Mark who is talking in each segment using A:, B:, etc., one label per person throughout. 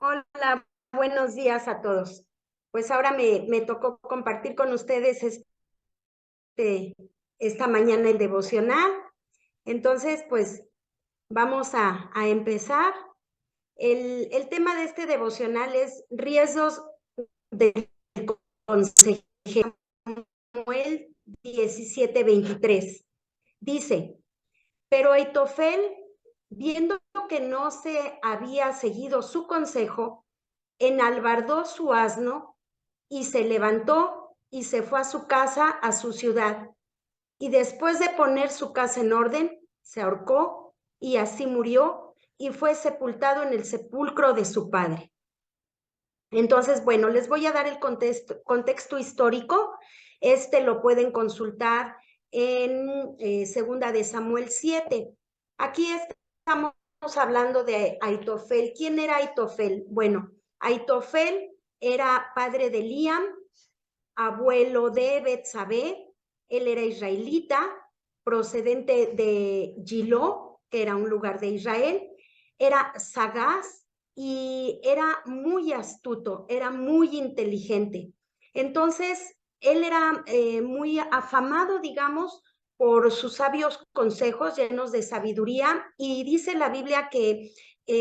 A: Hola, buenos días a todos. Pues ahora me tocó compartir con ustedes esta mañana el devocional. Entonces, pues vamos a empezar. El tema de este devocional es riesgos del consejero. Samuel 17:23. Dice, pero Aitofel, viendo que no se había seguido su consejo, enalbardó su asno y se levantó y se fue a su casa, a su ciudad. Y después de poner su casa en orden, se ahorcó y así murió y fue sepultado en el sepulcro de su padre. Entonces, bueno, les voy a dar el contexto histórico. Este lo pueden consultar en Segunda de Samuel 7. Aquí estamos hablando de Aitofel. ¿Quién era Aitofel? Bueno, Aitofel era padre de Liam, abuelo de Betsabé. Él era israelita, procedente de Gilo, que era un lugar de Israel. Era sagaz y era muy astuto, era muy inteligente. Entonces, él era muy afamado, digamos, por sus sabios consejos llenos de sabiduría, y dice la Biblia que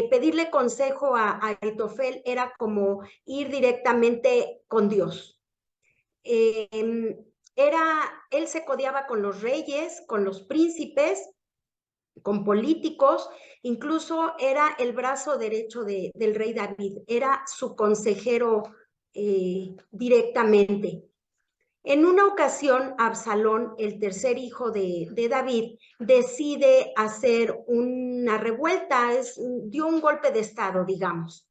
A: pedirle consejo a Aitofel era como ir directamente con Dios. Eh, él se codeaba con los reyes, con los príncipes, con políticos, incluso era el brazo derecho del rey David, era su consejero directamente. En una ocasión, Absalón, el tercer hijo de David, decide hacer una revuelta, dio un golpe de estado, digamos.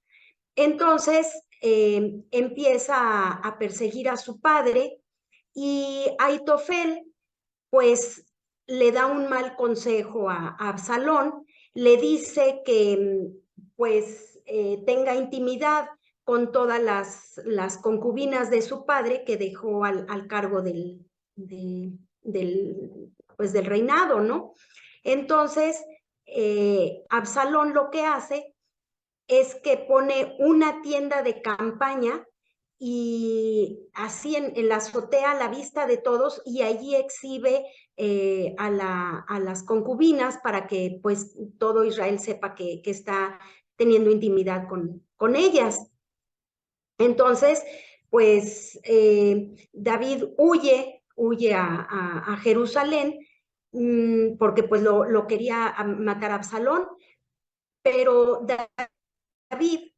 A: Entonces, empieza a perseguir a su padre, y Aitofel, pues, le da un mal consejo a Absalón, le dice que, pues, tenga intimidad con todas las concubinas de su padre que dejó al cargo pues, del reinado, ¿no? Entonces, Absalón lo que hace es que pone una tienda de campaña y así en la azotea a la vista de todos, y allí exhibe a las concubinas para que pues todo Israel sepa que está teniendo intimidad con ellas. Entonces, pues David huye a Jerusalén, porque pues lo quería matar a Absalón, pero David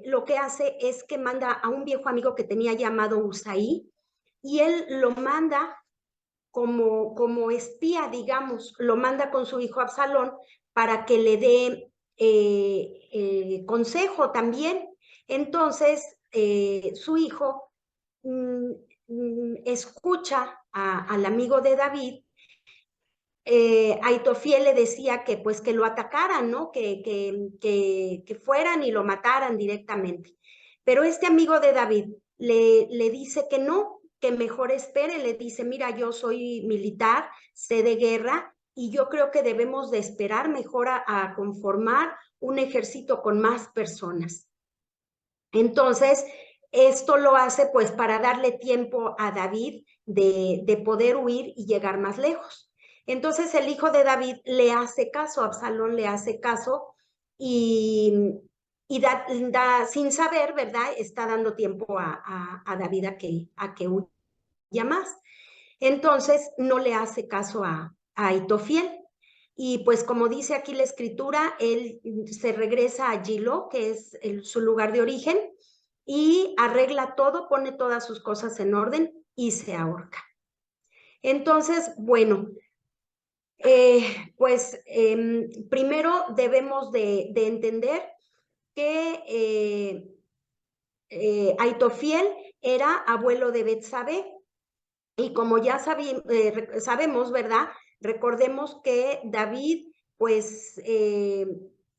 A: lo que hace es que manda a un viejo amigo que tenía llamado Usaí, y él lo manda como espía, digamos, lo manda con su hijo Absalón para que le dé consejo también. Entonces, su hijo escucha al amigo de David. Aitofiel le decía que pues que lo atacaran, ¿no? Que fueran y lo mataran directamente. Pero este amigo de David le dice que no, que mejor espere. Le dice, mira, yo soy militar, sé de guerra, y yo creo que debemos de esperar mejor a conformar un ejército con más personas. Entonces, esto lo hace pues para darle tiempo a David de poder huir y llegar más lejos. Entonces el hijo de David le hace caso, Absalón le hace caso, y, sin saber, ¿verdad? Está dando tiempo a David a que huya más. Entonces no le hace caso a Aitofiel. Y pues como dice aquí la escritura, él se regresa a Gilo, que es su lugar de origen, y arregla todo, pone todas sus cosas en orden y se ahorca. Entonces, bueno, pues primero debemos de entender que Aitofiel era abuelo de Betsabé, y como ya sabemos, ¿verdad? Recordemos que David, pues,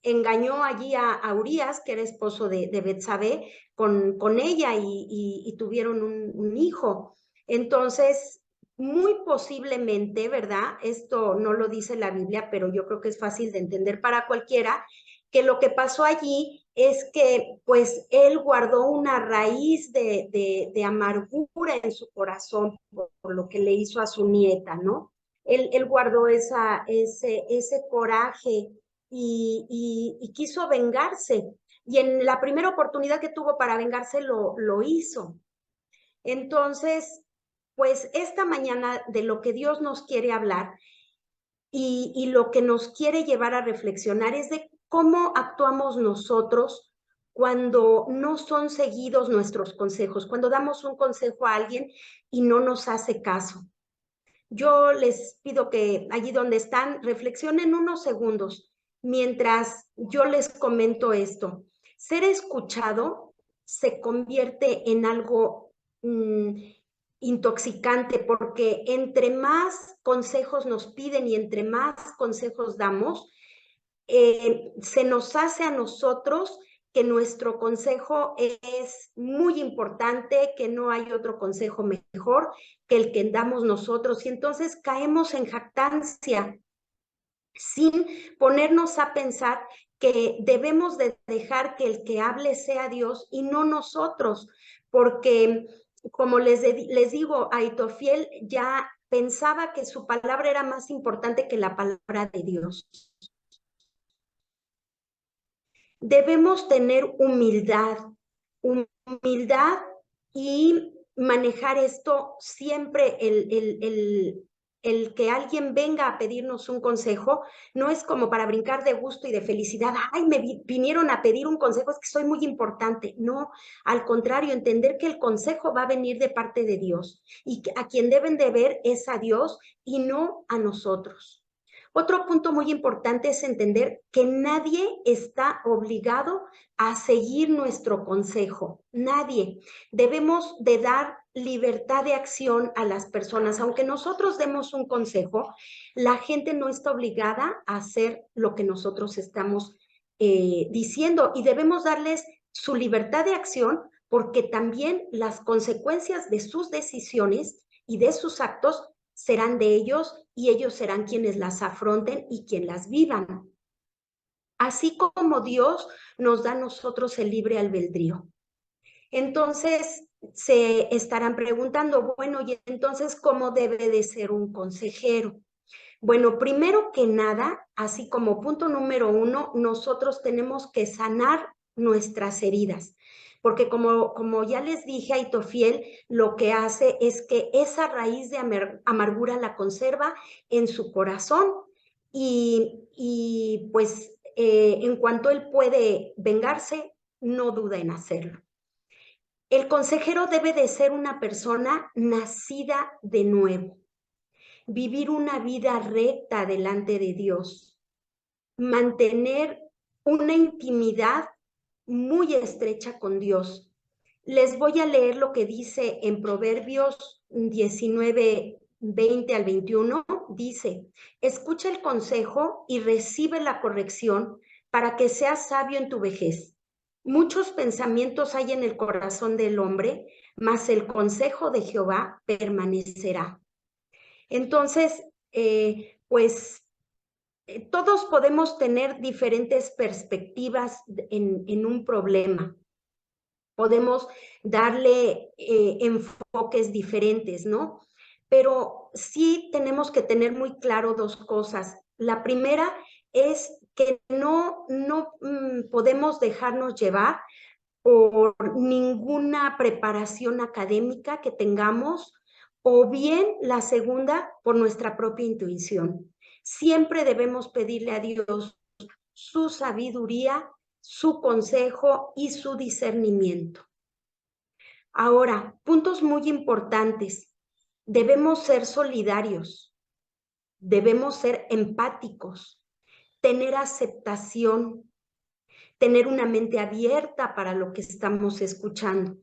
A: engañó allí a Urías, que era esposo de Betsabé, con ella, y tuvieron un hijo. Entonces, muy posiblemente, ¿verdad? Esto no lo dice la Biblia, pero yo creo que es fácil de entender para cualquiera, que lo que pasó allí es que pues él guardó una raíz de amargura en su corazón por lo que le hizo a su nieta, ¿no? Él guardó ese coraje y quiso vengarse. Y en la primera oportunidad que tuvo para vengarse lo hizo. Entonces, pues esta mañana de lo que Dios nos quiere hablar y lo que nos quiere llevar a reflexionar es de cómo actuamos nosotros cuando no son seguidos nuestros consejos, cuando damos un consejo a alguien y no nos hace caso. Yo les pido que allí donde están reflexionen unos segundos mientras yo les comento esto. Ser escuchado se convierte en algo intoxicante porque entre más consejos nos piden y entre más consejos damos, se nos hace a nosotros que nuestro consejo es muy importante, que no hay otro consejo mejor que el que damos nosotros, y entonces caemos en jactancia sin ponernos a pensar que debemos de dejar que el que hable sea Dios y no nosotros, porque como les digo, Aitofiel ya pensaba que su palabra era más importante que la palabra de Dios. Debemos tener humildad y manejar esto siempre, el que alguien venga a pedirnos un consejo, no es como para brincar de gusto y de felicidad, ay, me vinieron a pedir un consejo, es que soy muy importante. No, al contrario, entender que el consejo va a venir de parte de Dios y a quien deben de ver es a Dios y no a nosotros. Otro punto muy importante es entender que nadie está obligado a seguir nuestro consejo. Nadie. Debemos de dar libertad de acción a las personas. Aunque nosotros demos un consejo, la gente no está obligada a hacer lo que nosotros estamos diciendo y debemos darles su libertad de acción porque también las consecuencias de sus decisiones y de sus actos serán de ellos y ellos serán quienes las afronten y quienes las vivan. Así como Dios nos da a nosotros el libre albedrío. Entonces se estarán preguntando, bueno, y entonces, ¿cómo debe de ser un consejero? Bueno, primero que nada, así como punto número 1, nosotros tenemos que sanar nuestras heridas. Porque como ya les dije, Aitofiel lo que hace es que esa raíz de amargura la conserva en su corazón y pues en cuanto él puede vengarse, no duda en hacerlo. El consejero debe de ser una persona nacida de nuevo, vivir una vida recta delante de Dios, mantener una intimidad muy estrecha con Dios. Les voy a leer lo que dice en Proverbios 19, 20 al 21. Dice, escucha el consejo y recibe la corrección para que seas sabio en tu vejez. Muchos pensamientos hay en el corazón del hombre, mas el consejo de Jehová permanecerá. Entonces, pues todos podemos tener diferentes perspectivas en un problema. Podemos darle enfoques diferentes, ¿no? Pero sí tenemos que tener muy claro dos cosas. La primera es que no podemos dejarnos llevar por ninguna preparación académica que tengamos, o bien la segunda, por nuestra propia intuición. Siempre debemos pedirle a Dios su sabiduría, su consejo y su discernimiento. Ahora, puntos muy importantes. Debemos ser solidarios, debemos ser empáticos, tener aceptación, tener una mente abierta para lo que estamos escuchando,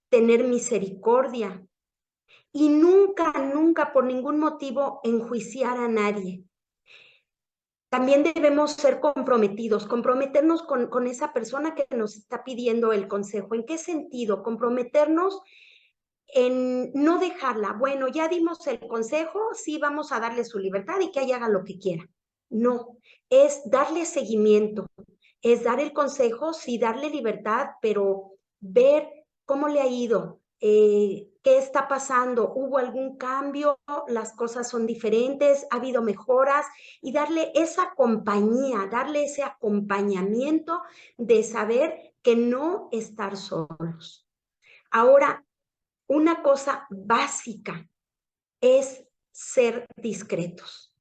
A: tener misericordia y nunca, nunca por ningún motivo enjuiciar a nadie. También debemos ser comprometidos, comprometernos con esa persona que nos está pidiendo el consejo. ¿En qué sentido? Comprometernos en no dejarla. Bueno, ya dimos el consejo, sí vamos a darle su libertad y que ella haga lo que quiera. No, es darle seguimiento, es dar el consejo, sí, darle libertad, pero ver cómo le ha ido, qué está pasando, hubo algún cambio, las cosas son diferentes, ha habido mejoras, y darle esa compañía, darle ese acompañamiento de saber que no estar solos. Ahora, una cosa básica es ser discretos.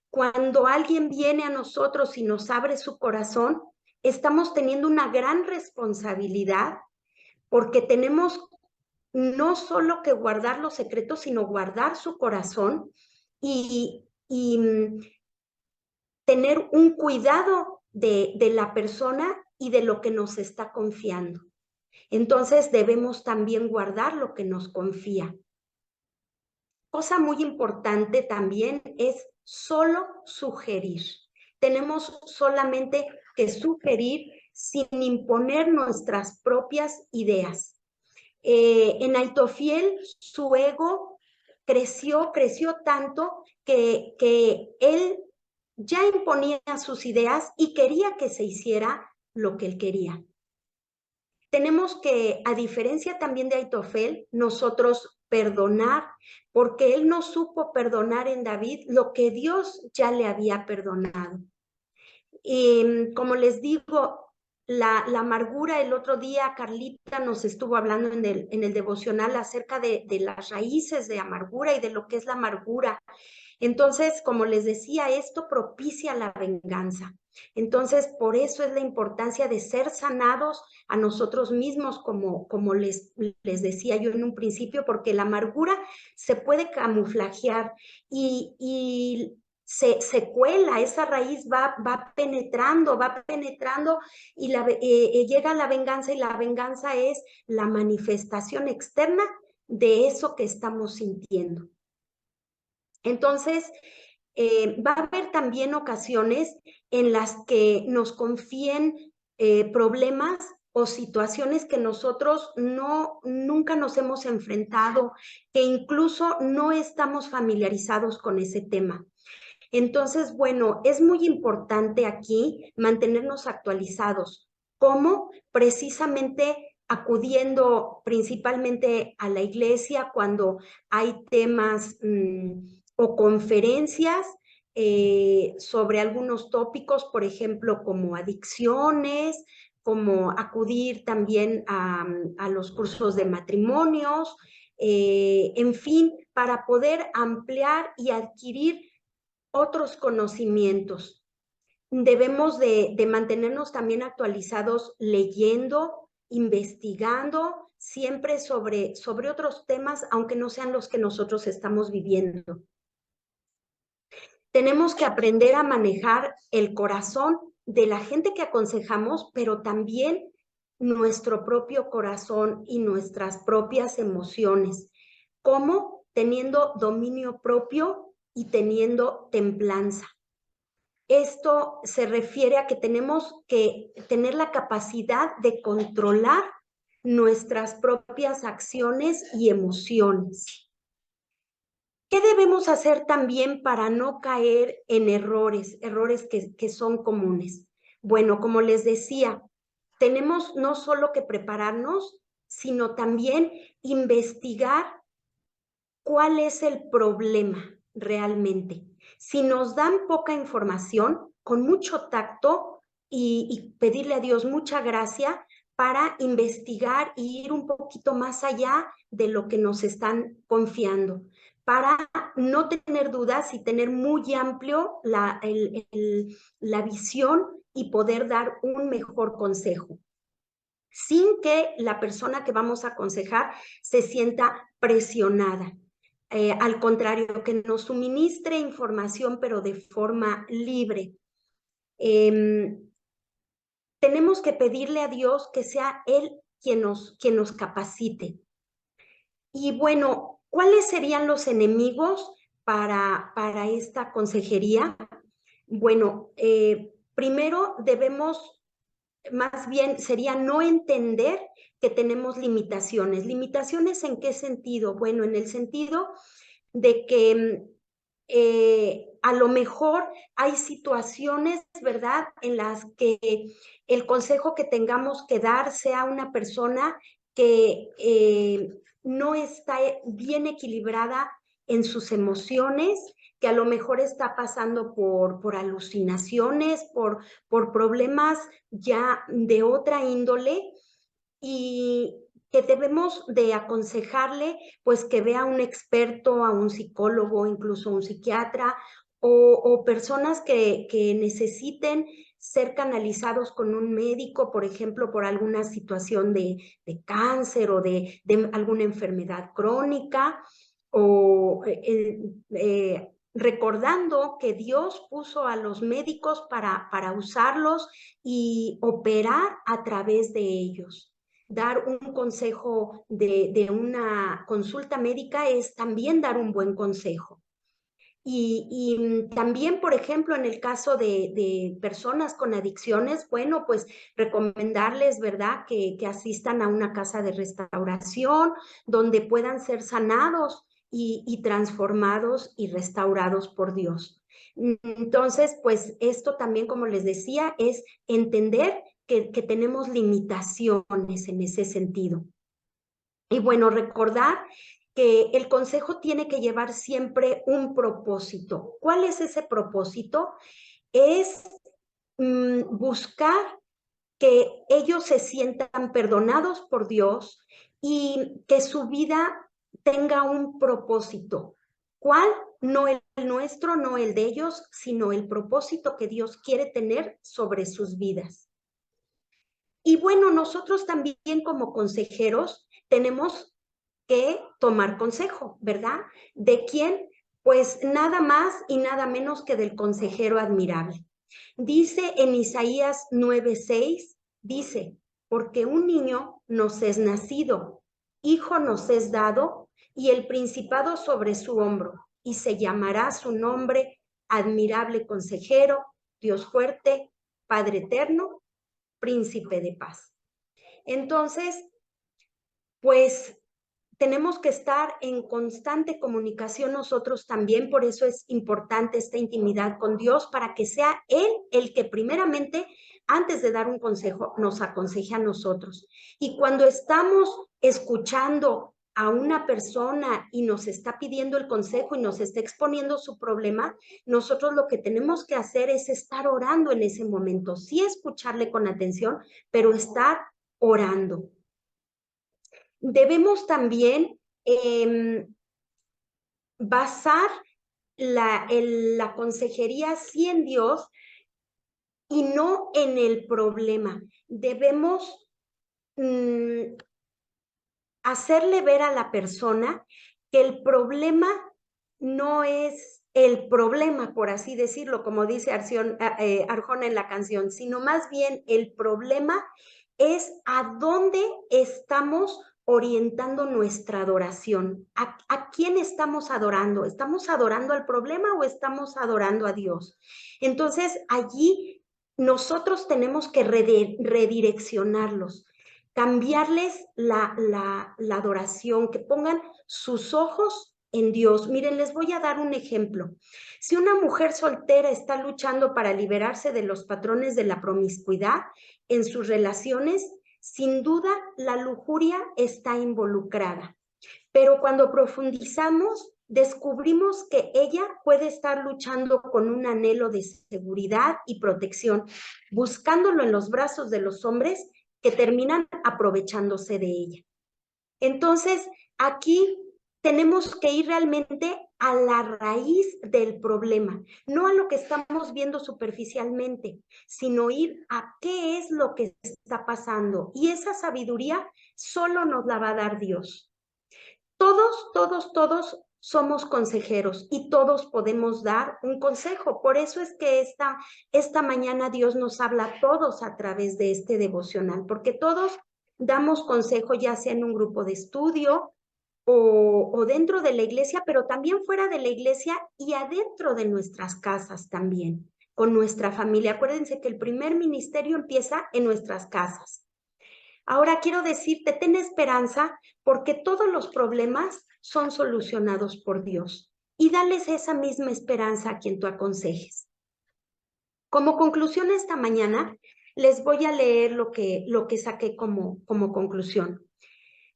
A: Cuando alguien viene a nosotros y nos abre su corazón, estamos teniendo una gran responsabilidad porque tenemos no solo que guardar los secretos, sino guardar su corazón y tener un cuidado de la persona y de lo que nos está confiando. Entonces debemos también guardar lo que nos confía. Cosa muy importante también es solo sugerir. Tenemos solamente que sugerir sin imponer nuestras propias ideas. En Aitofiel su ego creció tanto que él ya imponía sus ideas y quería que se hiciera lo que él quería. Tenemos que, a diferencia también de Aitofel, nosotros perdonar, porque él no supo perdonar en David lo que Dios ya le había perdonado. Y como les digo, la amargura, el otro día Carlita nos estuvo hablando en el devocional acerca de las raíces de amargura y de lo que es la amargura. Entonces, como les decía, esto propicia la venganza. Entonces, por eso es la importancia de ser sanados a nosotros mismos, como les decía yo en un principio, porque la amargura se puede camuflajear y se cuela, esa raíz va penetrando y llega la venganza, y la venganza es la manifestación externa de eso que estamos sintiendo. Entonces, va a haber también ocasiones en las que nos confíen problemas o situaciones que nosotros nunca nos hemos enfrentado, que incluso no estamos familiarizados con ese tema. Entonces, bueno, es muy importante aquí mantenernos actualizados. ¿Cómo? Precisamente acudiendo principalmente a la iglesia cuando hay temas o conferencias sobre algunos tópicos, por ejemplo, como adicciones, como acudir también a los cursos de matrimonios, en fin, para poder ampliar y adquirir otros conocimientos. Debemos de mantenernos también actualizados leyendo, investigando, siempre sobre otros temas, aunque no sean los que nosotros estamos viviendo. Tenemos que aprender a manejar el corazón de la gente que aconsejamos, pero también nuestro propio corazón y nuestras propias emociones. ¿Cómo? Teniendo dominio propio y teniendo templanza. Esto se refiere a que tenemos que tener la capacidad de controlar nuestras propias acciones y emociones. ¿Qué debemos hacer también para no caer en errores que son comunes? Bueno, como les decía, tenemos no solo que prepararnos, sino también investigar cuál es el problema realmente. Si nos dan poca información, con mucho tacto y pedirle a Dios mucha gracia para investigar y ir un poquito más allá de lo que nos están confiando, para no tener dudas y tener muy amplio la visión y poder dar un mejor consejo, sin que la persona que vamos a aconsejar se sienta presionada. Al contrario, que nos suministre información, pero de forma libre. Tenemos que pedirle a Dios que sea Él quien nos capacite. Y bueno, ¿cuáles serían los enemigos para esta consejería? Bueno, primero debemos, más bien sería no entender que tenemos limitaciones. ¿Limitaciones en qué sentido? Bueno, en el sentido de que a lo mejor hay situaciones, ¿verdad?, en las que el consejo que tengamos que dar sea una persona que no está bien equilibrada en sus emociones, que a lo mejor está pasando por alucinaciones, por problemas ya de otra índole, y que debemos de aconsejarle, pues, que vea a un experto, a un psicólogo, incluso a un psiquiatra, o personas que necesiten ser canalizados con un médico, por ejemplo, por alguna situación de cáncer o de alguna enfermedad crónica, o recordando que Dios puso a los médicos para usarlos y operar a través de ellos. Dar un consejo de una consulta médica es también dar un buen consejo. Y también, por ejemplo, en el caso de personas con adicciones, bueno, pues recomendarles, ¿verdad?, que asistan a una casa de restauración donde puedan ser sanados y transformados y restaurados por Dios. Entonces, pues esto también, como les decía, es entender que tenemos limitaciones en ese sentido. Y bueno, recordar que el consejo tiene que llevar siempre un propósito. ¿Cuál es ese propósito? Es buscar que ellos se sientan perdonados por Dios y que su vida tenga un propósito. ¿Cuál? No el nuestro, no el de ellos, sino el propósito que Dios quiere tener sobre sus vidas. Y bueno, nosotros también como consejeros tenemos que tomar consejo, ¿verdad? ¿De quién? Pues nada más y nada menos que del consejero admirable. Dice en Isaías 9:6, dice, porque un niño nos es nacido, hijo nos es dado, y el principado sobre su hombro, y se llamará su nombre admirable consejero, Dios fuerte, Padre eterno, príncipe de paz. Entonces, pues tenemos que estar en constante comunicación nosotros también, por eso es importante esta intimidad con Dios, para que sea Él el que primeramente, antes de dar un consejo, nos aconseje a nosotros. Y cuando estamos escuchando a una persona y nos está pidiendo el consejo y nos está exponiendo su problema, nosotros lo que tenemos que hacer es estar orando en ese momento, sí escucharle con atención, pero estar orando. Debemos también basar la consejería sí en Dios y no en el problema. Debemos hacerle ver a la persona que el problema no es el problema, por así decirlo, como dice Arjona en la canción, sino más bien el problema es a dónde estamos orientando nuestra adoración. ¿A quién estamos adorando? ¿Estamos adorando al problema o estamos adorando a Dios? Entonces, allí nosotros tenemos que redireccionarlos, cambiarles la adoración, que pongan sus ojos en Dios. Miren, les voy a dar un ejemplo. Si una mujer soltera está luchando para liberarse de los patrones de la promiscuidad en sus relaciones, sin duda la lujuria está involucrada. Pero cuando profundizamos, descubrimos que ella puede estar luchando con un anhelo de seguridad y protección, buscándolo en los brazos de los hombres que terminan aprovechándose de ella. Entonces, aquí tenemos que ir realmente a la raíz del problema, no a lo que estamos viendo superficialmente, sino ir a qué es lo que está pasando. Y esa sabiduría solo nos la va a dar Dios. Todos somos consejeros y todos podemos dar un consejo. Por eso es que esta mañana Dios nos habla a todos a través de este devocional, porque todos damos consejo, ya sea en un grupo de estudio o dentro de la iglesia, pero también fuera de la iglesia y adentro de nuestras casas también, con nuestra familia. Acuérdense que el primer ministerio empieza en nuestras casas. Ahora quiero decirte, ten esperanza, porque todos los problemas son solucionados por Dios. y dales esa misma esperanza a quien tú aconsejes. Como conclusión esta mañana, les voy a leer lo que saqué como conclusión.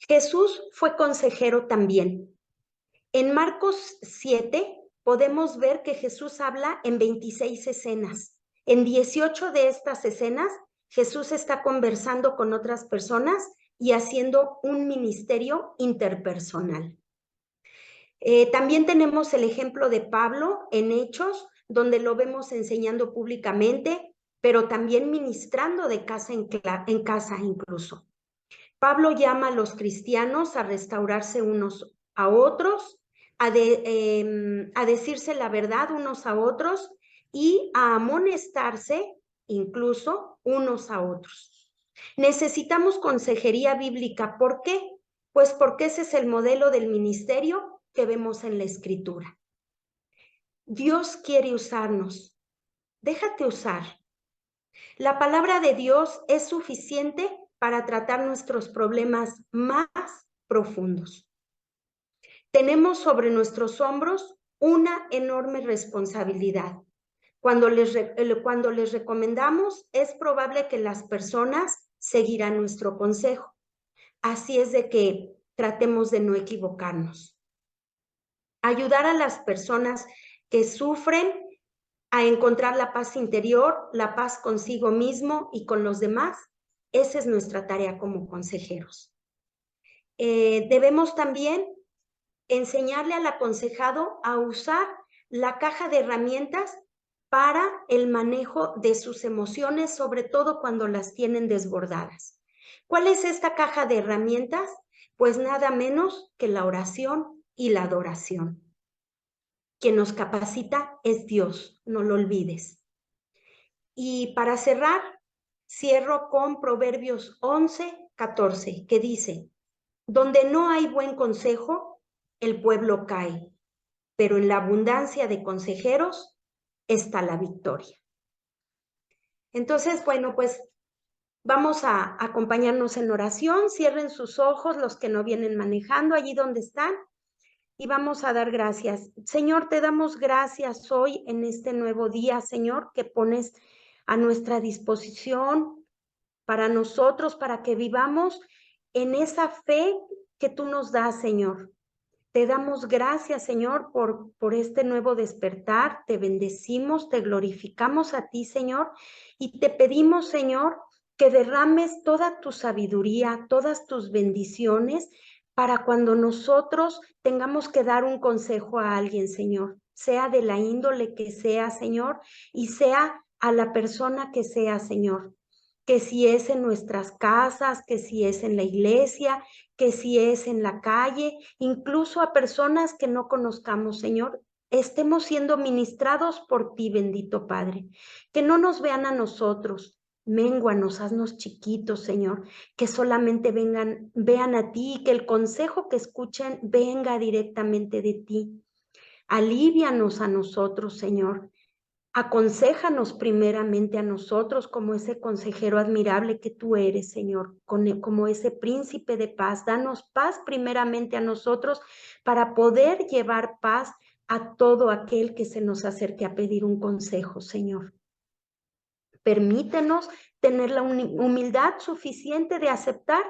A: Jesús fue consejero también. En Marcos 7 podemos ver que Jesús habla en 26 escenas. En 18 de estas escenas, Jesús está conversando con otras personas y haciendo un ministerio interpersonal. También tenemos el ejemplo de Pablo en Hechos, donde lo vemos enseñando públicamente, pero también ministrando de casa en casa incluso. Pablo llama a los cristianos a restaurarse unos a otros, a decirse la verdad unos a otros y a amonestarse incluso unos a otros. Necesitamos consejería bíblica. ¿Por qué? Pues porque ese es el modelo del ministerio que vemos en la Escritura. Dios quiere usarnos. Déjate usar. La palabra de Dios es suficiente para tratar nuestros problemas más profundos. Tenemos sobre nuestros hombros una enorme responsabilidad. Cuando les recomendamos, es probable que las personas seguirán nuestro consejo. Así es de que tratemos de no equivocarnos. Ayudar a las personas que sufren a encontrar la paz interior, la paz consigo mismo y con los demás. Esa es nuestra tarea como consejeros. Debemos también enseñarle al aconsejado a usar la caja de herramientas para el manejo de sus emociones, sobre todo cuando las tienen desbordadas. ¿Cuál es esta caja de herramientas? Pues nada menos que la oración y la adoración. Quien nos capacita es Dios, no lo olvides. Y para cerrar, cierro con Proverbios 11:14, que dice: donde no hay buen consejo, el pueblo cae, pero en la abundancia de consejeros está la victoria. Entonces, bueno, pues vamos a acompañarnos en oración. Cierren sus ojos los que no vienen manejando allí donde están y vamos a dar gracias. Señor, te damos gracias hoy en este nuevo día, Señor, que pones a nuestra disposición para nosotros, para que vivamos en esa fe que tú nos das, Señor. Te damos gracias, Señor, por este nuevo despertar. Te bendecimos, te glorificamos a ti, Señor, y te pedimos, Señor, que derrames toda tu sabiduría, todas tus bendiciones, para cuando nosotros tengamos que dar un consejo a alguien, Señor, sea de la índole que sea, Señor, y sea a la persona que sea, Señor. Que si es en nuestras casas, que si es en la iglesia, que si es en la calle, incluso a personas que no conozcamos, Señor, estemos siendo ministrados por ti, bendito Padre. Que no nos vean a nosotros, ménguanos, haznos chiquitos, Señor, que solamente vean a ti, que el consejo que escuchen venga directamente de ti. Alívianos a nosotros, Señor. Aconséjanos primeramente a nosotros como ese consejero admirable que tú eres, Señor, como ese príncipe de paz. Danos paz primeramente a nosotros para poder llevar paz a todo aquel que se nos acerque a pedir un consejo, Señor. Permítenos tener la humildad suficiente de aceptar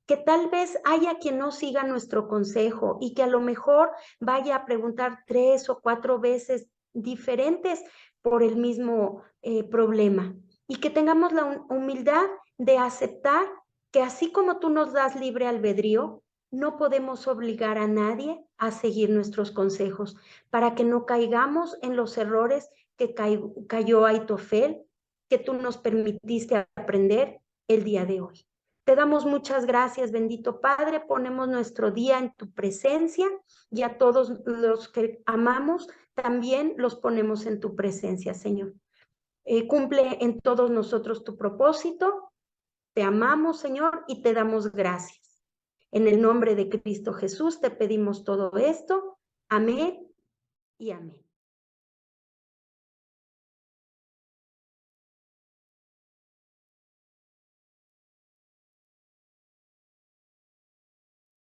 A: que tal vez haya quien no siga nuestro consejo y que a lo mejor vaya a preguntar 3 o 4 veces diferentes por el mismo problema, y que tengamos la humildad de aceptar que así como tú nos das libre albedrío, no podemos obligar a nadie a seguir nuestros consejos, para que no caigamos en los errores que cayó Aitofel, que tú nos permitiste aprender el día de hoy. Te damos muchas gracias, bendito Padre. Ponemos nuestro día en tu presencia y a todos los que amamos también los ponemos en tu presencia, Señor. Cumple en todos nosotros tu propósito. Te amamos, Señor, y te damos gracias. En el nombre de Cristo Jesús te pedimos todo esto. Amén y amén.